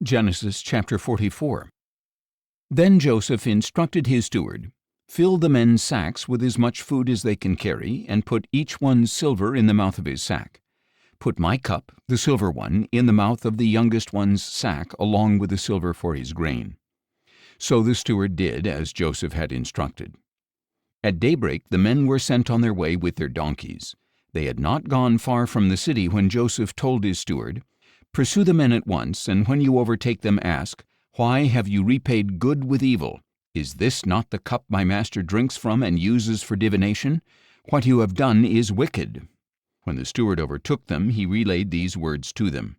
Genesis chapter 44. Then Joseph instructed his steward, "Fill the men's sacks with as much food as they can carry, and put each one's silver in the mouth of his sack. Put my cup, the silver one, in the mouth of the youngest one's sack, along with the silver for his grain." So the steward did as Joseph had instructed. At daybreak the men were sent on their way with their donkeys. They had not gone far from the city when Joseph told his steward, "Pursue the men at once, and when you overtake them ask, 'Why have you repaid good with evil? Is this not the cup my master drinks from and uses for divination? What you have done is wicked.'" When the steward overtook them, he relayed these words to them.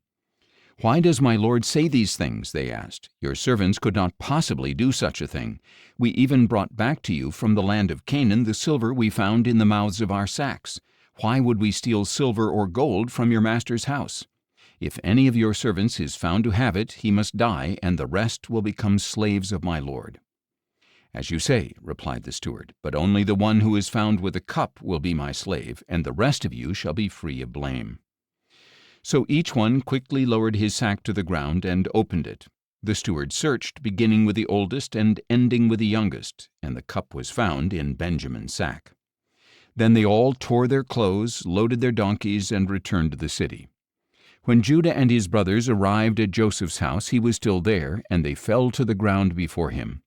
"Why does my lord say these things?" they asked. "Your servants could not possibly do such a thing. We even brought back to you from the land of Canaan the silver we found in the mouths of our sacks. Why would we steal silver or gold from your master's house? If any of your servants is found to have it, he must die, and the rest will become slaves of my lord." "As you say," replied the steward, "but only the one who is found with a cup will be my slave, and the rest of you shall be free of blame." So each one quickly lowered his sack to the ground and opened it. The steward searched, beginning with the oldest and ending with the youngest, and the cup was found in Benjamin's sack. Then they all tore their clothes, loaded their donkeys, and returned to the city. When Judah and his brothers arrived at Joseph's house, he was still there, and they fell to the ground before him.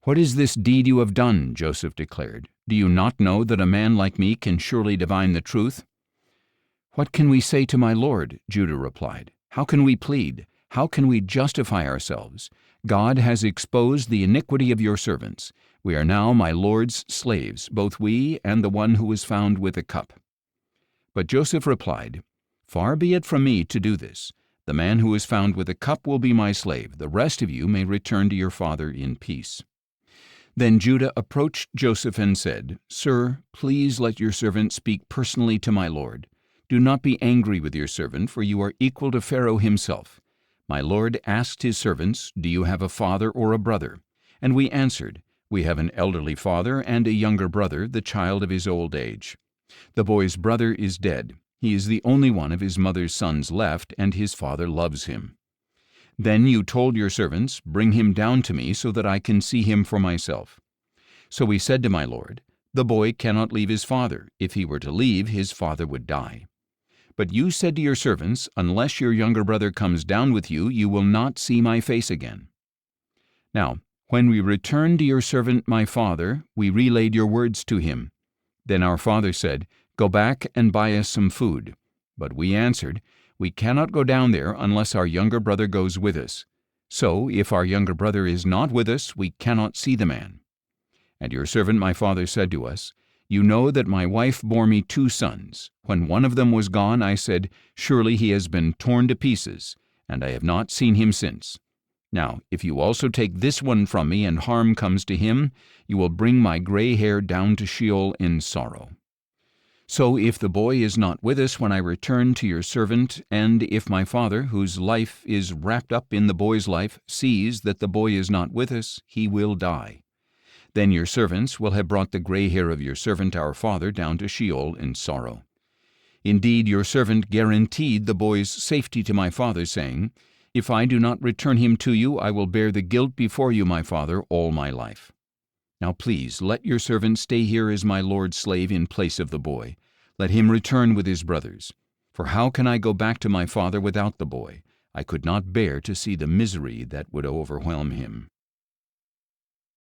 "What is this deed you have done?" Joseph declared. "Do you not know that a man like me can surely divine the truth?" "What can we say to my lord?" Judah replied. "How can we plead? How can we justify ourselves? God has exposed the iniquity of your servants. We are now my lord's slaves, both we and the one who was found with a cup." But Joseph replied, "Far be it from me to do this. The man who is found with a cup will be my slave. The rest of you may return to your father in peace." Then Judah approached Joseph and said, "Sir, please let your servant speak personally to my lord. Do not be angry with your servant, for you are equal to Pharaoh himself. My lord asked his servants, 'Do you have a father or a brother?' And we answered, 'We have an elderly father and a younger brother, the child of his old age. The boy's brother is dead. He is the only one of his mother's sons left, and his father loves him.' Then you told your servants, 'Bring him down to me so that I can see him for myself.' So we said to my lord, 'The boy cannot leave his father. If he were to leave, his father would die.' But you said to your servants, 'Unless your younger brother comes down with you, you will not see my face again.' Now, when we returned to your servant my father, we relayed your words to him. Then our father said, 'Go back and buy us some food.' But we answered, 'We cannot go down there unless our younger brother goes with us. So, if our younger brother is not with us, we cannot see the man.' And your servant my father said to us, 'You know that my wife bore me 2 sons. When one of them was gone, I said, Surely he has been torn to pieces, and I have not seen him since. Now, if you also take this one from me and harm comes to him, you will bring my gray hair down to Sheol in sorrow. So if the boy is not with us when I return to your servant, and if my father, whose life is wrapped up in the boy's life, sees that the boy is not with us, he will die. Then your servants will have brought the gray hair of your servant our father down to Sheol in sorrow. Indeed, your servant guaranteed the boy's safety to my father, saying, 'If I do not return him to you, I will bear the guilt before you, my father, all my life.' Now please, let your servant stay here as my lord's slave in place of the boy. Let him return with his brothers. For how can I go back to my father without the boy? I could not bear to see the misery that would overwhelm him."